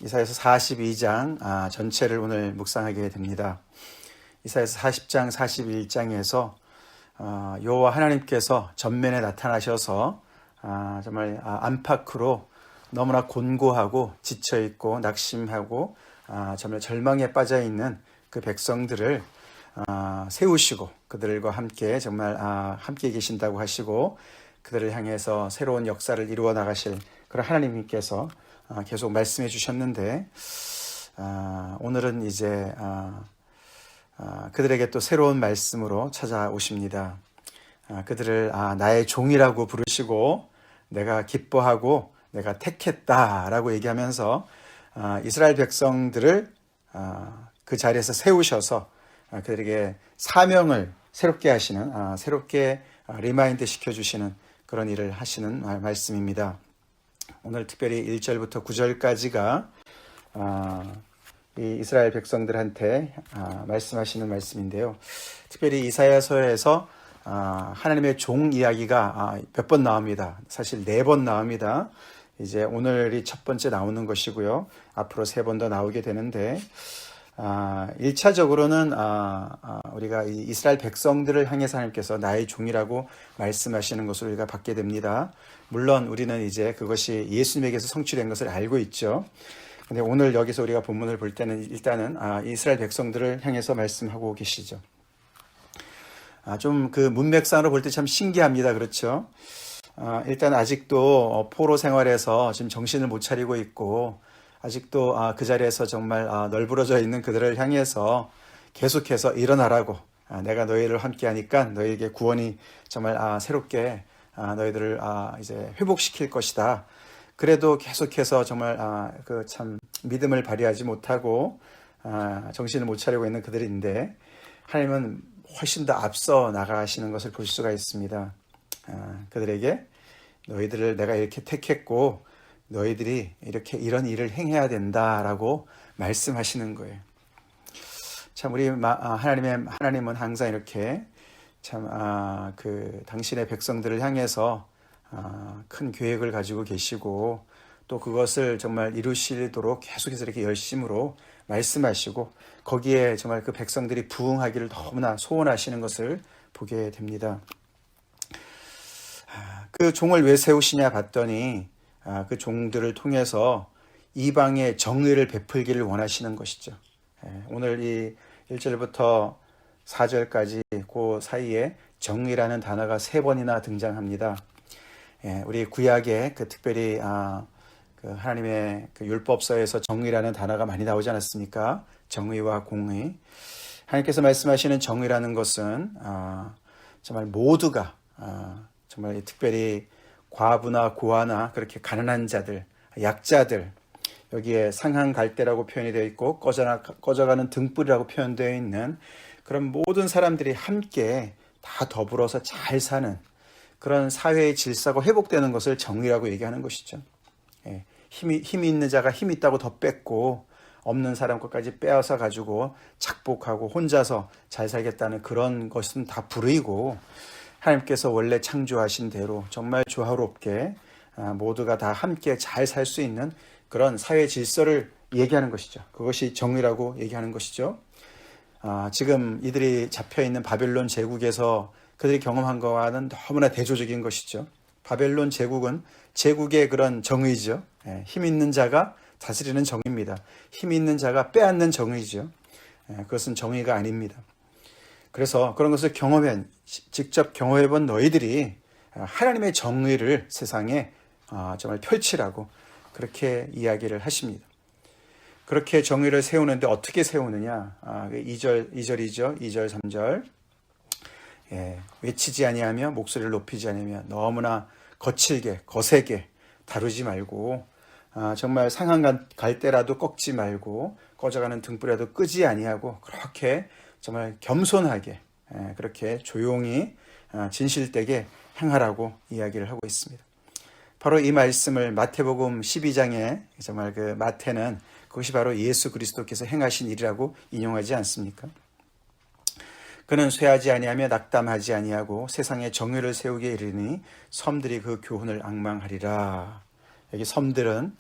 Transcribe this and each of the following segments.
이사야서 42장 전체를 오늘 묵상하게 됩니다. 이사야서 40장, 41장에서 여호와 하나님께서 전면에 나타나셔서 정말 안팎으로 너무나 곤고하고 지쳐있고 낙심하고 정말 절망에 빠져있는 그 백성들을 세우시고 그들과 함께 정말 함께 계신다고 하시고 그들을 향해서 새로운 역사를 이루어 나가실 그런 하나님께서 계속 말씀해 주셨는데 오늘은 이제 그들에게 또 새로운 말씀으로 찾아오십니다. 그들을 나의 종이라고 부르시고 내가 기뻐하고 내가 택했다라고 얘기하면서 이스라엘 백성들을 그 자리에서 세우셔서 그들에게 사명을 새롭게 하시는 새롭게 리마인드 시켜주시는 그런 일을 하시는 말씀입니다. 오늘 특별히 1절부터 9절까지가 이 이스라엘 백성들한테 말씀하시는 말씀인데요. 특별히 이사야서에서 하나님의 종 이야기가 몇 번 나옵니다. 사실 4번 나옵니다. 이제 오늘이 첫 번째 나오는 것이고요. 앞으로 3번 더 나오게 되는데 1차적으로는 우리가 이 이스라엘 백성들을 향해서 하나님께서 나의 종이라고 말씀하시는 것을 우리가 받게 됩니다. 물론 우리는 이제 그것이 예수님에게서 성취된 것을 알고 있죠. 근데 오늘 여기서 우리가 본문을 볼 때는 일단은 이스라엘 백성들을 향해서 말씀하고 계시죠. 좀 그 문맥상으로 볼 때 참 신기합니다. 그렇죠? 일단 아직도 포로 생활에서 지금 정신을 못 차리고 있고 아직도 그 자리에서 정말 널브러져 있는 그들을 향해서 계속해서 일어나라고 내가 너희를 함께 하니까 너희에게 구원이 정말 새롭게 너희들을 이제 회복시킬 것이다. 그래도 계속해서 정말 그 참 믿음을 발휘하지 못하고 정신을 못 차리고 있는 그들인데 하나님은 훨씬 더 앞서 나가시는 것을 볼 수가 있습니다. 그들에게 너희들을 내가 이렇게 택했고 너희들이 이렇게 이런 일을 행해야 된다라고 말씀하시는 거예요. 참 우리 하나님은 항상 이렇게 참 그 당신의 백성들을 향해서 큰 계획을 가지고 계시고 또 그것을 정말 이루시도록 계속해서 이렇게 열심으로 말씀하시고 거기에 정말 그 백성들이 부응하기를 너무나 소원하시는 것을 보게 됩니다. 그 종을 왜 세우시냐 봤더니 그 종들을 통해서 이방의 정의를 베풀기를 원하시는 것이죠. 오늘 이 1절부터 4절까지 그 사이에 정의라는 단어가 3번이나 등장합니다. 우리 구약에 그 특별히 그 하나님의 그 율법서에서 정의라는 단어가 많이 나오지 않았습니까? 정의와 공의. 하나님께서 말씀하시는 정의라는 것은 정말 모두가 정말 특별히 과부나 고아나 그렇게 가난한 자들, 약자들 여기에 상한 갈대라고 표현이 되어 있고 꺼져가는 등불이라고 표현되어 있는 그런 모든 사람들이 함께 다 더불어서 잘 사는 그런 사회의 질서가 회복되는 것을 정의라고 얘기하는 것이죠. 힘이 있는 자가 힘 있다고 더 뺏고 없는 사람 것까지 빼앗아 가지고 착복하고 혼자서 잘 살겠다는 그런 것은 다 불의고 하나님께서 원래 창조하신 대로 정말 조화롭게 모두가 다 함께 잘 살 수 있는 그런 사회 질서를 얘기하는 것이죠. 그것이 정의라고 얘기하는 것이죠. 지금 이들이 잡혀있는 바벨론 제국에서 그들이 경험한 것과는 너무나 대조적인 것이죠. 바벨론 제국은 제국의 그런 정의죠. 힘 있는 자가 다스리는 정의입니다. 힘 있는 자가 빼앗는 정의죠. 그것은 정의가 아닙니다. 그래서 그런 것을 직접 경험해본 너희들이 하나님의 정의를 세상에 정말 펼치라고 그렇게 이야기를 하십니다. 그렇게 정의를 세우는데 어떻게 세우느냐? 2절이죠. 2절, 3절. 외치지 아니하며 목소리를 높이지 아니하며 너무나 거칠게 거세게 다루지 말고 정말 상한 갈대라도 꺾지 말고 꺼져가는 등불이라도 끄지 아니하고 그렇게 정말 겸손하게 그렇게 조용히 진실되게 행하라고 이야기를 하고 있습니다. 바로 이 말씀을 마태복음 12장에 정말 그 마태는 그것이 바로 예수 그리스도께서 행하신 일이라고 인용하지 않습니까? 그는 쇠하지 아니하며 낙담하지 아니하고 세상에 정의를 세우게 이르니 섬들이 그 교훈을 앙망하리라. 여기 섬들은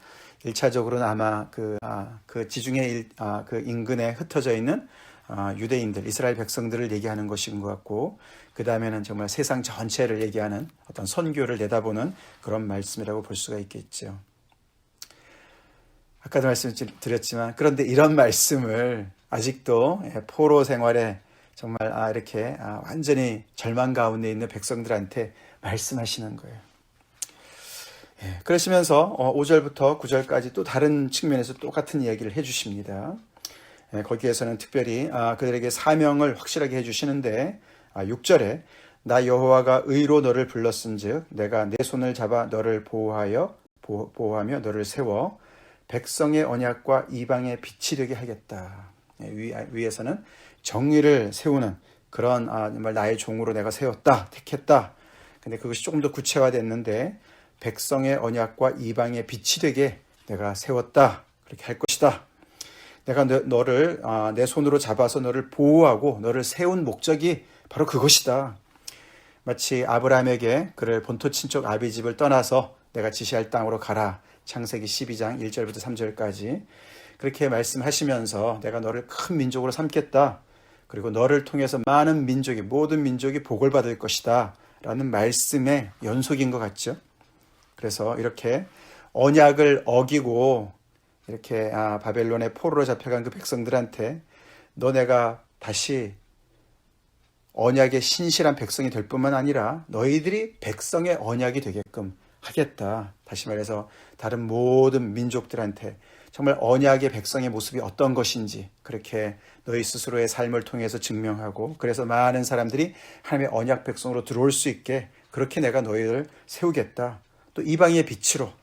1차적으로는 아마 그 지중해 그 인근에 흩어져 있는 유대인들, 이스라엘 백성들을 얘기하는 것인 것 같고, 그 다음에는 정말 세상 전체를 얘기하는 어떤 선교를 내다보는 그런 말씀이라고 볼 수가 있겠죠. 아까도 말씀드렸지만, 그런데 이런 말씀을 아직도 포로 생활에 정말 이렇게 완전히 절망 가운데 있는 백성들한테 말씀하시는 거예요. 그러시면서 5절부터 9절까지 또 다른 측면에서 똑같은 이야기를 해주십니다. 거기에서는 특별히 그들에게 사명을 확실하게 해주시는데 6절에 나 여호와가 의로 너를 불렀은즉 내가 내 손을 잡아 너를 보호하며 너를 세워 백성의 언약과 이방의 빛이 되게 하겠다. 위에서는 정의를 세우는 그런 정말 나의 종으로 내가 세웠다, 택했다. 근데 그것이 조금 더 구체화됐는데 백성의 언약과 이방의 빛이 되게 내가 세웠다. 그렇게 할 것이다. 내가 너를 내 손으로 잡아서 너를 보호하고 너를 세운 목적이 바로 그것이다. 마치 아브라함에게 그를 본토 친척 아비 집을 떠나서 내가 지시할 땅으로 가라. 창세기 12장 1절부터 3절까지 그렇게 말씀하시면서 내가 너를 큰 민족으로 삼겠다. 그리고 너를 통해서 많은 민족이, 모든 민족이 복을 받을 것이다. 라는 말씀의 연속인 것 같죠. 그래서 이렇게 언약을 어기고 이렇게 바벨론의 포로로 잡혀간 그 백성들한테 너네가 다시 언약의 신실한 백성이 될 뿐만 아니라 너희들이 백성의 언약이 되게끔 하겠다. 다시 말해서 다른 모든 민족들한테 정말 언약의 백성의 모습이 어떤 것인지 그렇게 너희 스스로의 삶을 통해서 증명하고 그래서 많은 사람들이 하나님의 언약 백성으로 들어올 수 있게 그렇게 내가 너희를 세우겠다. 또 이방의 빛으로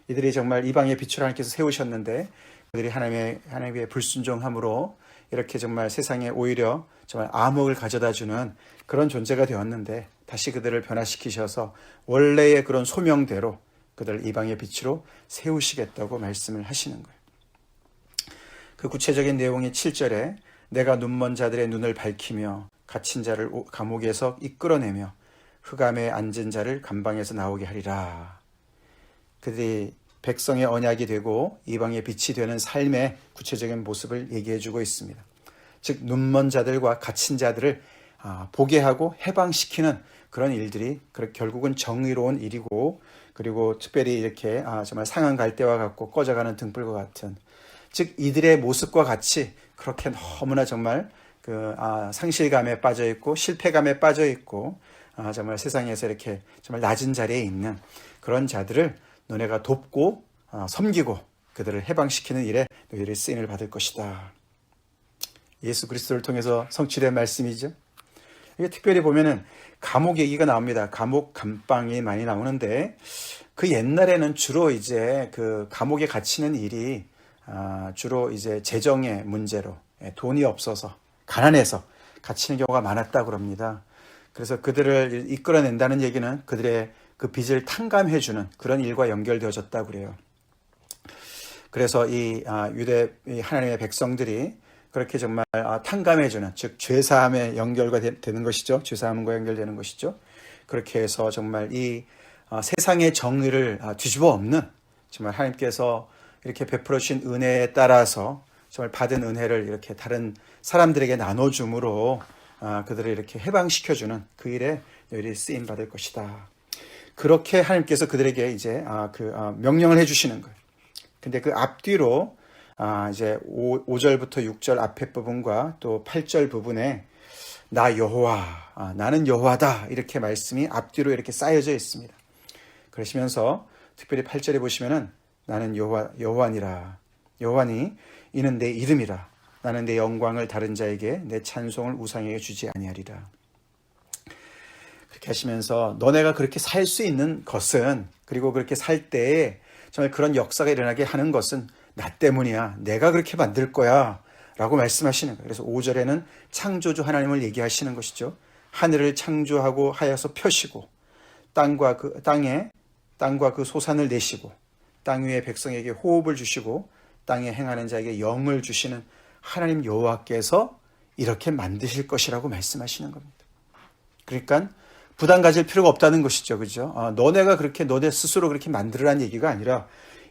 이들이 정말 이방의 빛으로 하나님께서 세우셨는데 그들이 하나님의 불순종함으로 이렇게 정말 세상에 오히려 정말 암흑을 가져다주는 그런 존재가 되었는데 다시 그들을 변화시키셔서 원래의 그런 소명대로 그들을 이방의 빛으로 세우시겠다고 말씀을 하시는 거예요. 그 구체적인 내용이 7절에 내가 눈먼 자들의 눈을 밝히며 갇힌 자를 감옥에서 이끌어내며 흑암에 앉은 자를 감방에서 나오게 하리라. 그들이 백성의 언약이 되고 이방의 빛이 되는 삶의 구체적인 모습을 얘기해주고 있습니다. 즉 눈먼 자들과 갇힌 자들을 보게 하고 해방시키는 그런 일들이 결국은 정의로운 일이고 그리고 특별히 이렇게 정말 상한 갈대와 같고 꺼져가는 등불과 같은 즉 이들의 모습과 같이 그렇게 너무나 정말 상실감에 빠져 있고 실패감에 빠져 있고 정말 세상에서 이렇게 정말 낮은 자리에 있는 그런 자들을 너네가 돕고 섬기고 그들을 해방시키는 일에 너희들이 쓰임을 받을 것이다. 예수 그리스도를 통해서 성취된 말씀이죠. 이게 특별히 보면은 감옥 얘기가 나옵니다. 감옥 감방이 많이 나오는데 그 옛날에는 주로 이제 그 감옥에 갇히는 일이 주로 이제 재정의 문제로 돈이 없어서 가난해서 갇히는 경우가 많았다고 합니다. 그래서 그들을 이끌어낸다는 얘기는 그들의 그 빚을 탕감해주는 그런 일과 연결되어졌다고 그래요. 그래서 이 하나님의 백성들이 그렇게 정말 탕감해주는 즉 죄사함에 연결가 되는 것이죠. 죄사함과 연결되는 것이죠. 그렇게 해서 정말 이 세상의 정의를 뒤집어 엎는 정말 하나님께서 이렇게 베풀어 주신 은혜에 따라서 정말 받은 은혜를 이렇게 다른 사람들에게 나눠줌으로 그들을 이렇게 해방시켜주는 그 일에 너희들이 쓰임 받을 것이다. 그렇게 하나님께서 그들에게 이제 명령을 해주시는 거예요. 근데 그 앞뒤로 이제 5절부터 6절 앞에 부분과 또 8절 부분에 나 여호와, 나는 여호와다 이렇게 말씀이 앞뒤로 이렇게 쌓여져 있습니다. 그러시면서 특별히 8절에 보시면은 나는 여호와니라. 여호와니 이는 내 이름이라. 나는 내 영광을 다른 자에게 내 찬송을 우상에게 주지 아니하리라. 그렇게 하시면서 너네가 그렇게 살 수 있는 것은 그리고 그렇게 살 때에 정말 그런 역사가 일어나게 하는 것은 나 때문이야. 내가 그렇게 만들 거야. 라고 말씀하시는 거예요. 그래서 5절에는 창조주 하나님을 얘기하시는 것이죠. 하늘을 창조하고 하여서 펴시고 땅과 그 소산을 내시고 땅 위의 백성에게 호흡을 주시고 땅에 행하는 자에게 영을 주시는 하나님 여호와께서 이렇게 만드실 것이라고 말씀하시는 겁니다. 그러니까 부담 가질 필요가 없다는 것이죠. 그죠? 너네가 그렇게 너네 스스로 그렇게 만들으라는 얘기가 아니라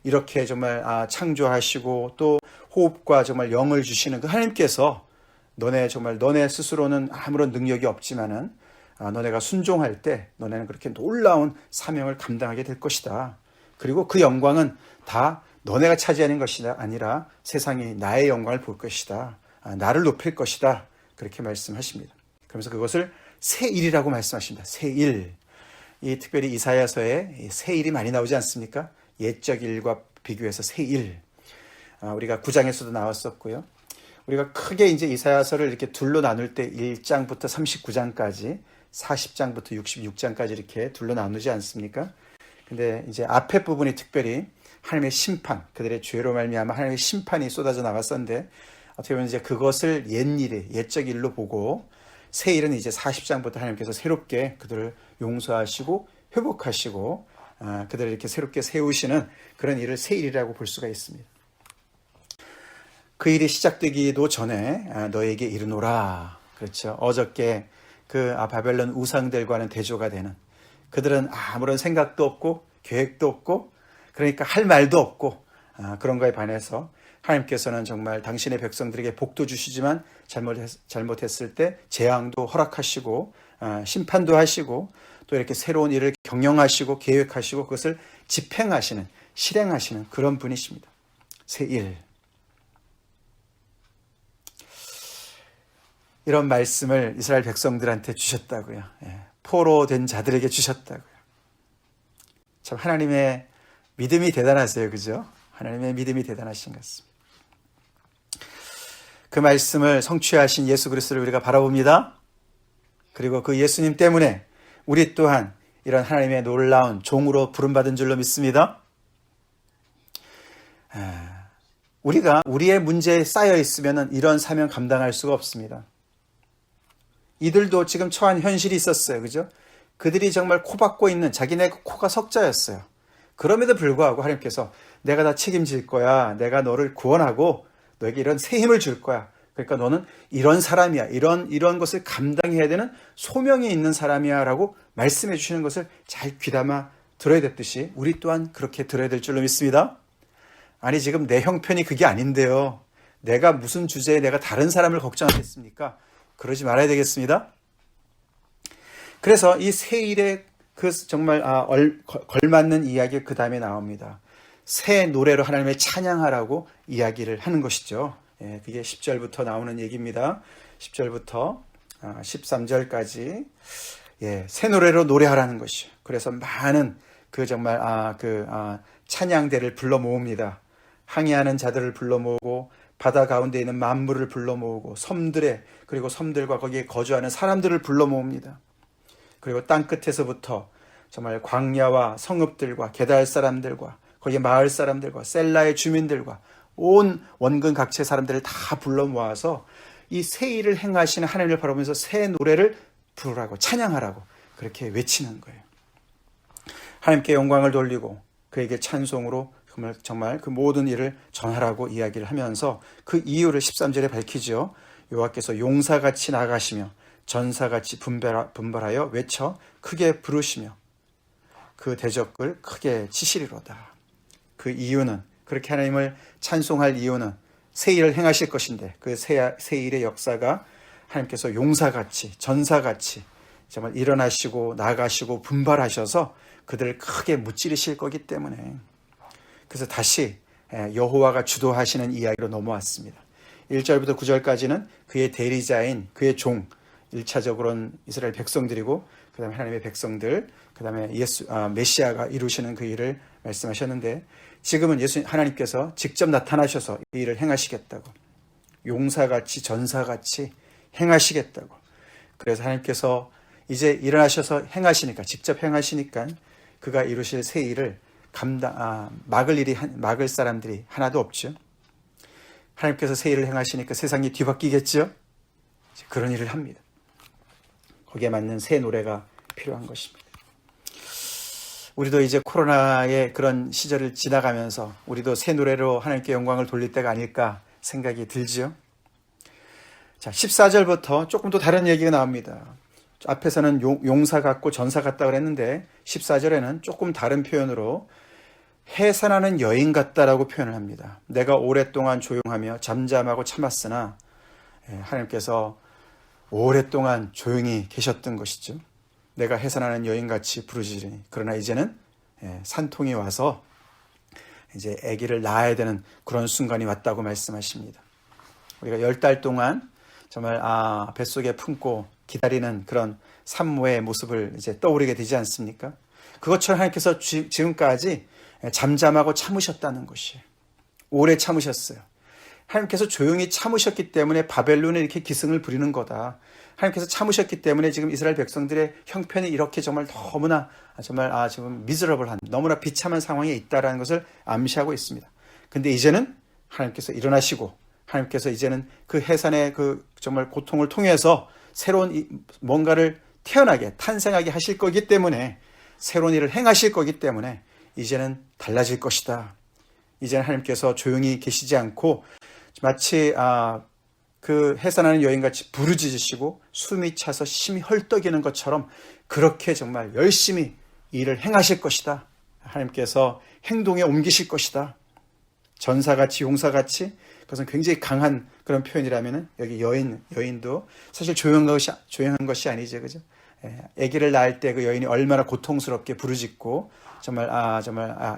이렇게 정말 창조하시고 또 호흡과 정말 영을 주시는 그 하나님께서 너네 스스로는 아무런 능력이 없지만은 너네가 순종할 때 너네는 그렇게 놀라운 사명을 감당하게 될 것이다. 그리고 그 영광은 다 너네가 차지하는 것이 아니라 세상이 나의 영광을 볼 것이다. 나를 높일 것이다. 그렇게 말씀하십니다. 그러면서 그것을 새 일이라고 말씀하십니다. 새 일. 이 특별히 이사야서에 새 일이 많이 나오지 않습니까? 옛적 일과 비교해서 새 일. 우리가 9장에서도 나왔었고요. 우리가 크게 이제 이사야서를 이렇게 둘로 나눌 때 1장부터 39장까지, 40장부터 66장까지 이렇게 둘로 나누지 않습니까? 근데 이제 앞에 부분이 특별히 하나님의 심판, 그들의 죄로 말미암아 하나님의 심판이 쏟아져 나갔었는데, 어떻게 보면 이제 그것을 옛적 일로 보고, 새 일은 이제 40장부터 하나님께서 새롭게 그들을 용서하시고 회복하시고 그들을 이렇게 새롭게 세우시는 그런 일을 새 일이라고 볼 수가 있습니다. 그 일이 시작되기도 전에 너에게 이르노라. 그렇죠. 어저께 그 바벨론 우상들과는 대조가 되는, 그들은 아무런 생각도 없고 계획도 없고 그러니까 할 말도 없고 그런 거에 반해서 하나님께서는 정말 당신의 백성들에게 복도 주시지만 잘못했을 때 재앙도 허락하시고 심판도 하시고 또 이렇게 새로운 일을 경영하시고 계획하시고 그것을 집행하시는, 실행하시는 그런 분이십니다. 새 일. 이런 말씀을 이스라엘 백성들한테 주셨다고요. 포로된 자들에게 주셨다고요. 참 하나님의 믿음이 대단하세요. 그죠? 하나님의 믿음이 대단하신 것 같습니다. 그 말씀을 성취하신 예수 그리스도를 우리가 바라봅니다. 그리고 그 예수님 때문에 우리 또한 이런 하나님의 놀라운 종으로 부름받은 줄로 믿습니다. 우리가 우리의 문제에 쌓여 있으면 이런 사명 감당할 수가 없습니다. 이들도 지금 처한 현실이 있었어요. 그죠? 그들이 정말 코박고 있는 자기네 코가 석자였어요. 그럼에도 불구하고 하나님께서 내가 다 책임질 거야. 내가 너를 구원하고 너에게 이런 새 힘을 줄 거야. 그러니까 너는 이런 사람이야. 이런 것을 감당해야 되는 소명이 있는 사람이야 라고 말씀해 주시는 것을 잘 귀담아 들어야 됐듯이 우리 또한 그렇게 들어야 될 줄로 믿습니다. 아니 지금 내 형편이 그게 아닌데요. 내가 무슨 주제에 내가 다른 사람을 걱정하겠습니까? 그러지 말아야 되겠습니다. 그래서 이 새 일의 그 정말 걸맞는 이야기 그 다음에 나옵니다. 새 노래로 하나님의 찬양하라고 이야기를 하는 것이죠. 그게 10절부터 나오는 얘기입니다. 10절부터 13절까지 새 노래로 노래하라는 것이죠. 그래서 많은 그 정말 찬양대를 불러 모읍니다. 항해하는 자들을 불러 모으고 바다 가운데 있는 만물을 불러 모으고 그리고 섬들과 거기에 거주하는 사람들을 불러 모읍니다. 그리고 땅 끝에서부터 정말 광야와 성읍들과 게달 사람들과 거기에 마을 사람들과 셀라의 주민들과 온 원근 각지의 사람들을 다 불러 모아서 이 새 일을 행하시는 하나님을 바라보면서 새 노래를 부르라고 찬양하라고 그렇게 외치는 거예요. 하나님께 영광을 돌리고 그에게 찬송으로 정말 그 모든 일을 전하라고 이야기를 하면서 그 이유를 13절에 밝히죠. 여호와께서 용사같이 나가시며 전사같이 분발하여 외쳐 크게 부르시며 그 대적을 크게 치시리로다. 그 이유는, 그렇게 하나님을 찬송할 이유는 새 일을 행하실 것인데 그 새 일의 역사가 하나님께서 용사같이 전사같이 정말 일어나시고 나가시고 분발하셔서 그들을 크게 무찌르실 거기 때문에, 그래서 다시 여호와가 주도하시는 이야기로 넘어왔습니다. 1절부터 9절까지는 그의 대리자인 그의 종, 1차적으로는 이스라엘 백성들이고 그 다음에 하나님의 백성들, 그 다음에 메시아가 이루시는 그 일을 말씀하셨는데, 지금은 하나님께서 직접 나타나셔서 이 일을 행하시겠다고, 용사같이 전사같이 행하시겠다고. 그래서 하나님께서 이제 일어나셔서 행하시니까, 직접 행하시니까 그가 이루실 새 일을 막을 사람들이 하나도 없죠. 하나님께서 새 일을 행하시니까 세상이 뒤바뀌겠죠. 그런 일을 합니다. 거기에 맞는 새 노래가 필요한 것입니다. 우리도 이제 코로나의 그런 시절을 지나가면서 우리도 새 노래로 하나님께 영광을 돌릴 때가 아닐까 생각이 들지요. 자, 14절부터 조금 또 다른 얘기가 나옵니다. 앞에서는 용사 같고 전사 같다고 그랬는데 14절에는 조금 다른 표현으로 해산하는 여인 같다라고 표현을 합니다. 내가 오랫동안 조용하며 잠잠하고 참았으나 하나님께서 오랫동안 조용히 계셨던 것이죠. 내가 해산하는 여인같이 부르짖으니 그러나 이제는 산통이 와서 이제 아기를 낳아야 되는 그런 순간이 왔다고 말씀하십니다. 우리가 10달 동안 정말 뱃속에 품고 기다리는 그런 산모의 모습을 이제 떠오르게 되지 않습니까? 그것처럼 하나님께서 지금까지 잠잠하고 참으셨다는 것이에요. 오래 참으셨어요. 하나님께서 조용히 참으셨기 때문에 바벨론에 이렇게 기승을 부리는 거다. 하나님께서 참으셨기 때문에 지금 이스라엘 백성들의 형편이 이렇게 정말 너무나 정말 지금 미저러블한 너무나 비참한 상황에 있다라는 것을 암시하고 있습니다. 근데 이제는 하나님께서 일어나시고 하나님께서 이제는 그 해산의 그 정말 고통을 통해서 새로운 뭔가를 태어나게 탄생하게 하실 거기 때문에 새로운 일을 행하실 거기 때문에 이제는 달라질 것이다. 이제는 하나님께서 조용히 계시지 않고 마치 그 해산하는 여인같이 부르짖으시고 숨이 차서 심히 헐떡이는 것처럼 그렇게 정말 열심히 일을 행하실 것이다. 하나님께서 행동에 옮기실 것이다. 전사같이 용사같이 그것은 굉장히 강한 그런 표현이라면은 여기 여인도 사실 조용한 것이 아니죠, 그죠? 아기를 낳을 때 그 여인이 얼마나 고통스럽게 부르짖고 정말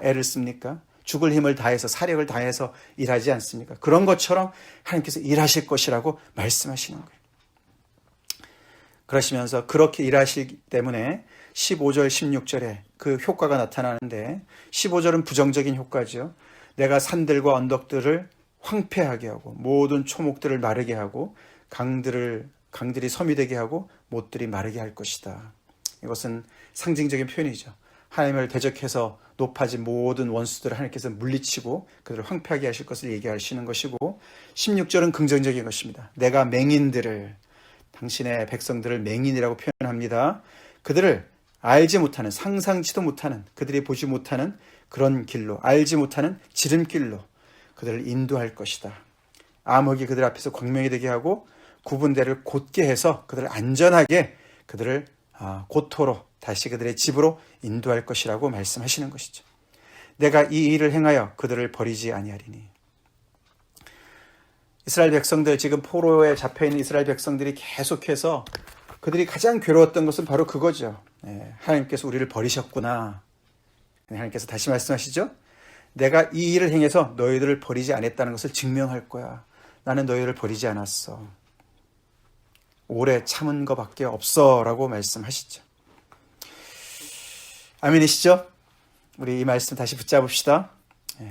애를 씁니까? 죽을 힘을 다해서 사력을 다해서 일하지 않습니까? 그런 것처럼 하나님께서 일하실 것이라고 말씀하시는 거예요. 그러시면서 그렇게 일하시기 때문에 15절, 16절에 그 효과가 나타나는데 15절은 부정적인 효과죠. 내가 산들과 언덕들을 황폐하게 하고 모든 초목들을 마르게 하고 강들이 섬이 되게 하고 못들이 마르게 할 것이다. 이것은 상징적인 표현이죠. 하나님을 대적해서 높아진 모든 원수들을 하나님께서 물리치고 그들을 황폐하게 하실 것을 얘기하시는 것이고 16절은 긍정적인 것입니다. 내가 맹인들을 당신의 백성들을 맹인이라고 표현합니다. 그들을 알지 못하는 상상치도 못하는 그들이 보지 못하는 그런 길로 알지 못하는 지름길로 그들을 인도할 것이다. 암흑이 그들 앞에서 광명이 되게 하고 구분대를 곧게 해서 그들을 안전하게 그들을 고토로 다시 그들의 집으로 인도할 것이라고 말씀하시는 것이죠. 내가 이 일을 행하여 그들을 버리지 아니하리니. 이스라엘 백성들 지금 포로에 잡혀있는 이스라엘 백성들이 계속해서 그들이 가장 괴로웠던 것은 바로 그거죠. 하나님께서 우리를 버리셨구나. 하나님께서 다시 말씀하시죠. 내가 이 일을 행해서 너희들을 버리지 않았다는 것을 증명할 거야. 나는 너희들을 버리지 않았어. 오래 참은 것밖에 없어 라고 말씀하시죠. 아멘이시죠? 우리 이 말씀 다시 붙잡읍시다.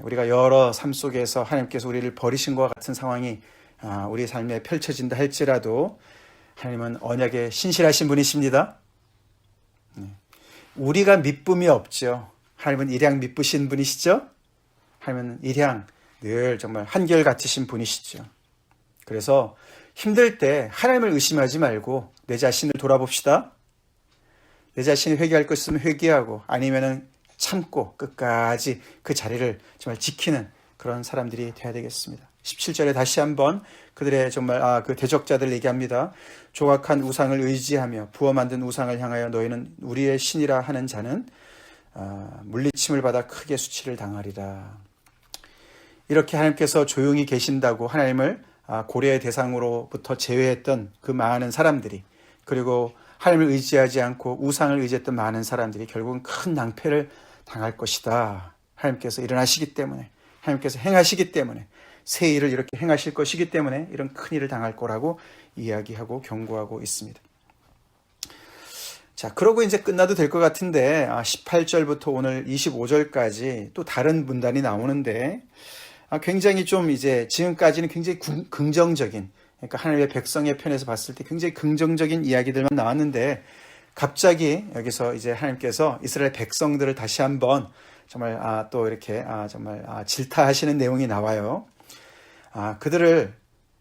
우리가 여러 삶 속에서 하나님께서 우리를 버리신 것과 같은 상황이 우리 삶에 펼쳐진다 할지라도 하나님은 언약에 신실하신 분이십니다. 우리가 미쁨이 없죠. 하나님은 일양 미쁘신 분이시죠. 하나님은 일양 늘 정말 한결같으신 분이시죠. 그래서 힘들 때 하나님을 의심하지 말고 내 자신을 돌아봅시다. 내 자신이 회개할 것 있으면 회개하고 아니면은 참고 끝까지 그 자리를 정말 지키는 그런 사람들이 되어야 되겠습니다. 17절에 다시 한번 그들의 정말 그 대적자들 얘기합니다. 조각한 우상을 의지하며 부어 만든 우상을 향하여 너희는 우리의 신이라 하는 자는 물리침을 받아 크게 수치를 당하리라. 이렇게 하나님께서 조용히 계신다고 하나님을 고려의 대상으로부터 제외했던 그 많은 사람들이 그리고 하나님을 의지하지 않고 우상을 의지했던 많은 사람들이 결국은 큰 낭패를 당할 것이다. 하나님께서 일어나시기 때문에 하나님께서 행하시기 때문에 새 일을 이렇게 행하실 것이기 때문에 이런 큰 일을 당할 거라고 이야기하고 경고하고 있습니다. 자, 그러고 이제 끝나도 될 것 같은데 18절부터 오늘 25절까지 또 다른 문단이 나오는데 굉장히 좀 이제 지금까지는 굉장히 긍정적인 그러니까 하나님의 백성의 편에서 봤을 때 굉장히 긍정적인 이야기들만 나왔는데 갑자기 여기서 이제 하나님께서 이스라엘 백성들을 다시 한번 정말 또 이렇게 정말 질타하시는 내용이 나와요. 그들을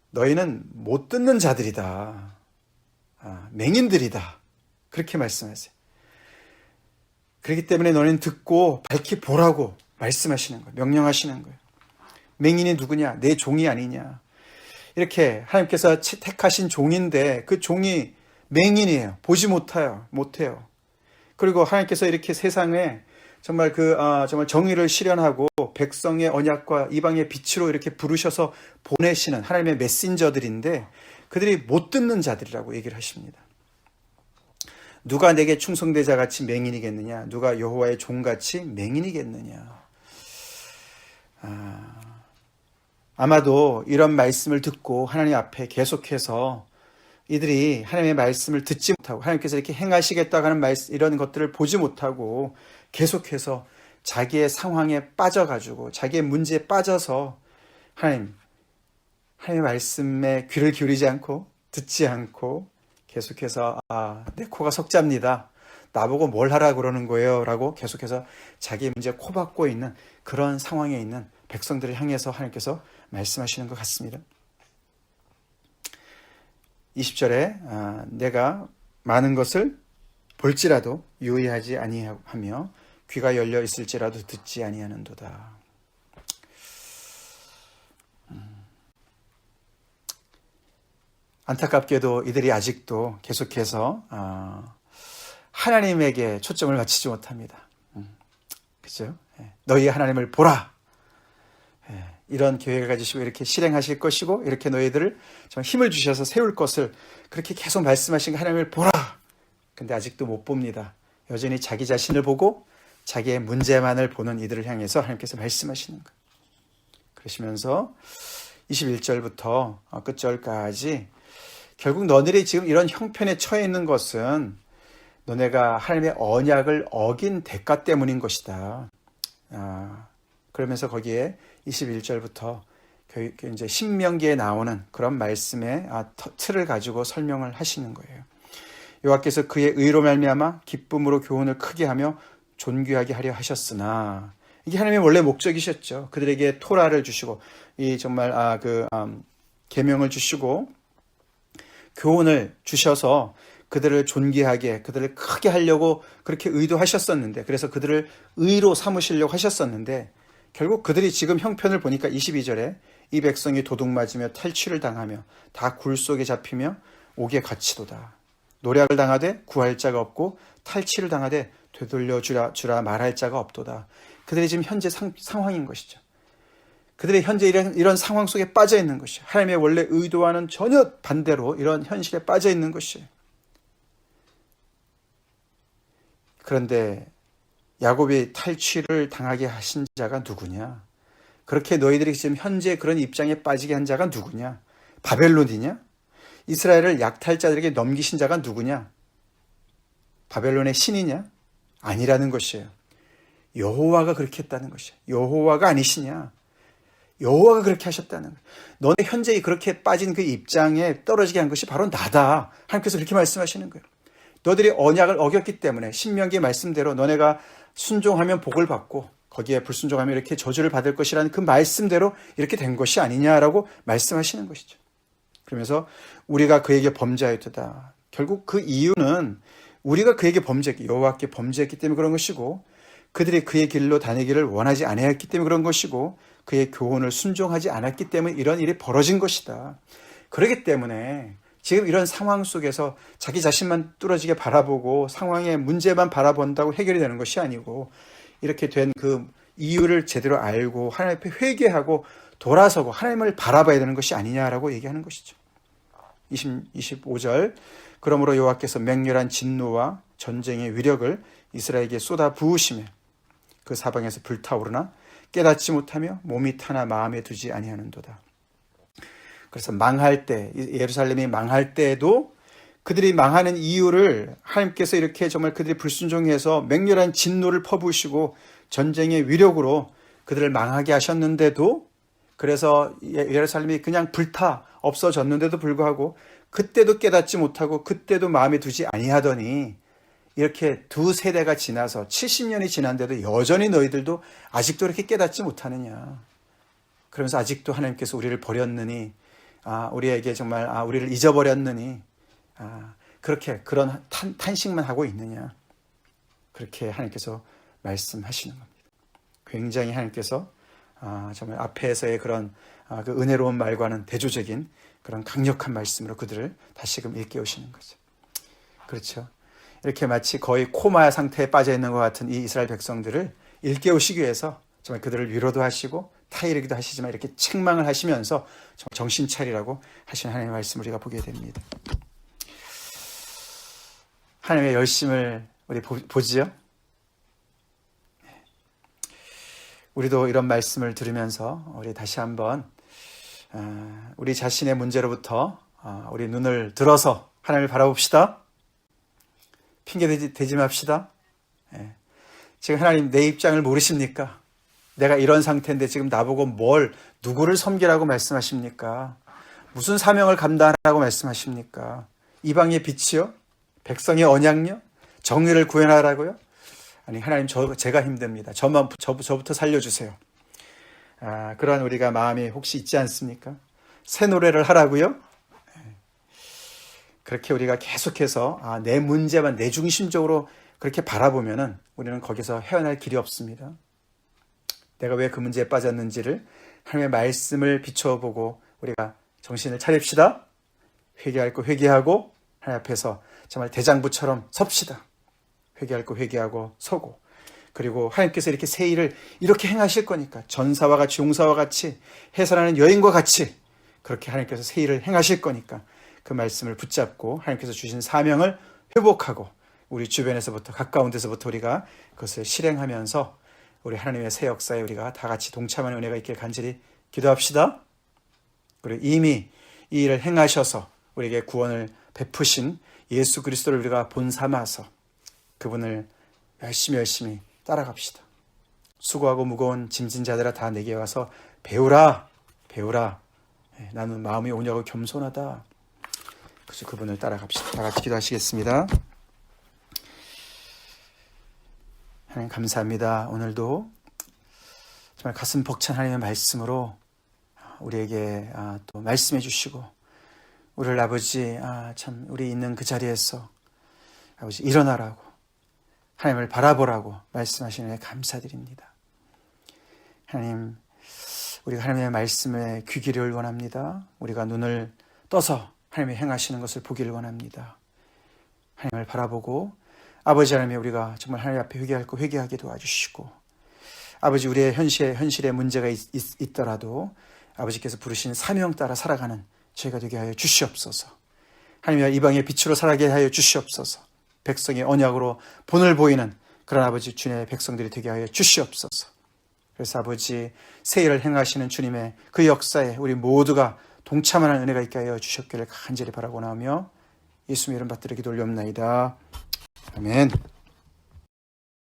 너희는 못 듣는 자들이다. 맹인들이다. 그렇게 말씀하세요. 그렇기 때문에 너희는 듣고 밝히 보라고 말씀하시는 거예요. 명령하시는 거예요. 맹인이 누구냐? 내 종이 아니냐? 이렇게 하나님께서 택하신 종인데 그 종이 맹인이에요. 보지 못해요. 그리고 하나님께서 이렇게 세상에 정말 정말 정의를 실현하고 백성의 언약과 이방의 빛으로 이렇게 부르셔서 보내시는 하나님의 메신저들인데 그들이 못 듣는 자들이라고 얘기를 하십니다. 누가 내게 충성되자 같이 맹인이겠느냐? 누가 여호와의 종같이 맹인이겠느냐? 아마도 이런 말씀을 듣고 하나님 앞에 계속해서 이들이 하나님의 말씀을 듣지 못하고 하나님께서 이렇게 행하시겠다고 하는 이런 것들을 보지 못하고 계속해서 자기의 상황에 빠져가지고 자기의 문제에 빠져서 하나님의 말씀에 귀를 기울이지 않고 듣지 않고 계속해서 내 코가 석자입니다. 나보고 뭘 하라 그러는 거예요? 라고 계속해서 자기의 문제에 코박고 있는 그런 상황에 있는 백성들을 향해서 하나님께서 말씀하시는 것 같습니다. 20절에 내가 많은 것을 볼지라도 유의하지 아니하며 귀가 열려 있을지라도 듣지 아니하는도다. 안타깝게도 이들이 아직도 계속해서 하나님에게 초점을 맞추지 못합니다. 그죠? 너희 하나님을 보라. 이런 계획을 가지시고 이렇게 실행하실 것이고 이렇게 너희들을 좀 힘을 주셔서 세울 것을 그렇게 계속 말씀하신 하나님을 보라. 근데 아직도 못 봅니다. 여전히 자기 자신을 보고 자기의 문제만을 보는 이들을 향해서 하나님께서 말씀하시는 거예요. 그러시면서 21절부터 끝절까지 결국 너희들이 지금 이런 형편에 처해 있는 것은 너네가 하나님의 언약을 어긴 대가 때문인 것이다. 그러면서 거기에 21절부터 이제 신명기에 나오는 그런 말씀의 틀을 가지고 설명을 하시는 거예요. 여호와께서 그의 의로 말미암아 기쁨으로 교훈을 크게 하며 존귀하게 하려 하셨으나 이게 하나님의 원래 목적이셨죠. 그들에게 토라를 주시고 이 정말 계명을 주시고 교훈을 주셔서 그들을 존귀하게 그들을 크게 하려고 그렇게 의도하셨었는데 그래서 그들을 의로 삼으시려고 하셨었는데 결국 그들이 지금 형편을 보니까 22절에 이 백성이 도둑맞으며 탈취를 당하며 다 굴 속에 잡히며 옥에 갇히도다. 노략을 당하되 구할 자가 없고 탈취를 당하되 되돌려 주라 말할 자가 없도다. 그들이 지금 현재 상황인 것이죠. 그들이 현재 이런 상황 속에 빠져 있는 것이죠. 하나님의 원래 의도와는 전혀 반대로 이런 현실에 빠져 있는 것이에요. 그런데 야곱이 탈취를 당하게 하신 자가 누구냐? 그렇게 너희들이 지금 현재 그런 입장에 빠지게 한 자가 누구냐? 바벨론이냐? 이스라엘을 약탈자들에게 넘기신 자가 누구냐? 바벨론의 신이냐? 아니라는 것이에요. 여호와가 그렇게 했다는 것이에요. 여호와가 아니시냐? 여호와가 그렇게 하셨다는 거예요. 너네 현재 그렇게 빠진 그 입장에 떨어지게 한 것이 바로 나다. 하나님께서 그렇게 말씀하시는 거예요. 너희들이 언약을 어겼기 때문에 신명기의 말씀대로 너네가 순종하면 복을 받고 거기에 불순종하면 이렇게 저주를 받을 것이라는 그 말씀대로 이렇게 된 것이 아니냐라고 말씀하시는 것이죠. 그러면서 우리가 그에게 범죄하였도다. 결국 그 이유는 우리가 그에게 범죄했기, 여호와께 범죄했기 때문에 그런 것이고 그들이 그의 길로 다니기를 원하지 아니하였기 때문에 그런 것이고 그의 교훈을 순종하지 않았기 때문에 이런 일이 벌어진 것이다. 그렇기 때문에 지금 이런 상황 속에서 자기 자신만 뚫어지게 바라보고 상황의 문제만 바라본다고 해결이 되는 것이 아니고 이렇게 된 그 이유를 제대로 알고 하나님 앞에 회개하고 돌아서고 하나님을 바라봐야 되는 것이 아니냐라고 얘기하는 것이죠. 25절 그러므로 여호와께서 맹렬한 진노와 전쟁의 위력을 이스라엘에게 쏟아 부으시며 그 사방에서 불타오르나 깨닫지 못하며 몸이 타나 마음에 두지 아니하는도다. 그래서 망할 때 예루살렘이 망할 때에도 그들이 망하는 이유를 하나님께서 이렇게 정말 그들이 불순종해서 맹렬한 진노를 퍼부으시고 전쟁의 위력으로 그들을 망하게 하셨는데도 그래서 예루살렘이 그냥 불타 없어졌는데도 불구하고 그때도 깨닫지 못하고 그때도 마음에 두지 아니하더니 이렇게 두 세대가 지나서 70년이 지난데도 여전히 너희들도 아직도 이렇게 깨닫지 못하느냐. 그러면서 아직도 하나님께서 우리를 버렸느니 우리에게 정말 우리를 잊어버렸느니 그렇게 그런 탄식만 하고 있느냐. 그렇게 하나님께서 말씀하시는 겁니다. 굉장히 하나님께서 정말 앞에서의 그런 그 은혜로운 말과는 대조적인 그런 강력한 말씀으로 그들을 다시금 일깨우시는 거죠. 그렇죠. 이렇게 마치 거의 코마 상태에 빠져 있는 것 같은 이 이스라엘 백성들을 일깨우시기 위해서 정말 그들을 위로도 하시고 타이르기도 하시지만 이렇게 책망을 하시면서 정말 정신 차리라고 하시는 하나님의 말씀을 우리가 보게 됩니다. 하나님의 열심을 우리 보지요? 우리도 이런 말씀을 들으면서 우리 다시 한번 우리 자신의 문제로부터 우리 눈을 들어서 하나님을 바라봅시다. 핑계 대지 맙시다. 지금 하나님 내 입장을 모르십니까? 내가 이런 상태인데 지금 나보고 누구를 섬기라고 말씀하십니까? 무슨 사명을 감당하라고 말씀하십니까? 이방의 빛이요? 백성의 언약요? 정의를 구현하라고요? 아니 하나님 제가 힘듭니다. 저부터 살려주세요. 그러한 우리가 마음이 혹시 있지 않습니까? 새 노래를 하라고요? 그렇게 우리가 계속해서 내 문제만 내 중심적으로 그렇게 바라보면은 우리는 거기서 헤어날 길이 없습니다. 내가 왜 그 문제에 빠졌는지를 하나님의 말씀을 비춰보고 우리가 정신을 차립시다. 회개할 거 회개하고 하나님 앞에서 정말 대장부처럼 섭시다. 회개할 거 회개하고 서고, 그리고 하나님께서 이렇게 새 일을 이렇게 행하실 거니까 전사와 같이 용사와 같이 해산하는 여인과 같이 그렇게 하나님께서 새 일을 행하실 거니까 그 말씀을 붙잡고 하나님께서 주신 사명을 회복하고 우리 주변에서부터 가까운 데서부터 우리가 그것을 실행하면서 우리 하나님의 새 역사에 우리가 다 같이 동참하는 은혜가 있길 간절히 기도합시다. 그리고 이미 이 일을 행하셔서 우리에게 구원을 베푸신 예수 그리스도를 우리가 본삼아서 그분을 열심히 따라갑시다. 수고하고 무거운 짐진 자들아 다 내게 와서 배우라. 나는 마음이 온유하고 겸손하다. 그래서 그분을 따라갑시다. 다 같이 기도하시겠습니다. 하나님 감사합니다. 오늘도 정말 가슴 벅찬 하나님의 말씀으로 우리에게 또 말씀해 주시고 우리를 아버지 참 우리 있는 그 자리에서 아버지 일어나라고 하나님을 바라보라고 말씀하시는 데 감사드립니다. 하나님, 우리가 하나님의 말씀에 귀 기를 원합니다. 우리가 눈을 떠서 하나님의 행하시는 것을 보기를 원합니다. 하나님을 바라보고 아버지 하나님, 우리가 정말 하나님 앞에 회개할 거 회개하게 도와주시고 아버지, 우리의 현실에 문제가 있더라도 아버지께서 부르신 사명 따라 살아가는 저희가 되게 하여 주시옵소서. 하나님, 이방의 빛으로 살아가게 하여 주시옵소서. 백성의 언약으로 본을 보이는 그런 아버지 주님의 백성들이 되게 하여 주시옵소서. 그래서 아버지, 새 일을 행하시는 주님의 그 역사에 우리 모두가 동참하는 은혜가 있게 하여 주셨기를 간절히 바라고 나오며 예수님의 이름 받들어 기도 올리옵나이다. 아멘.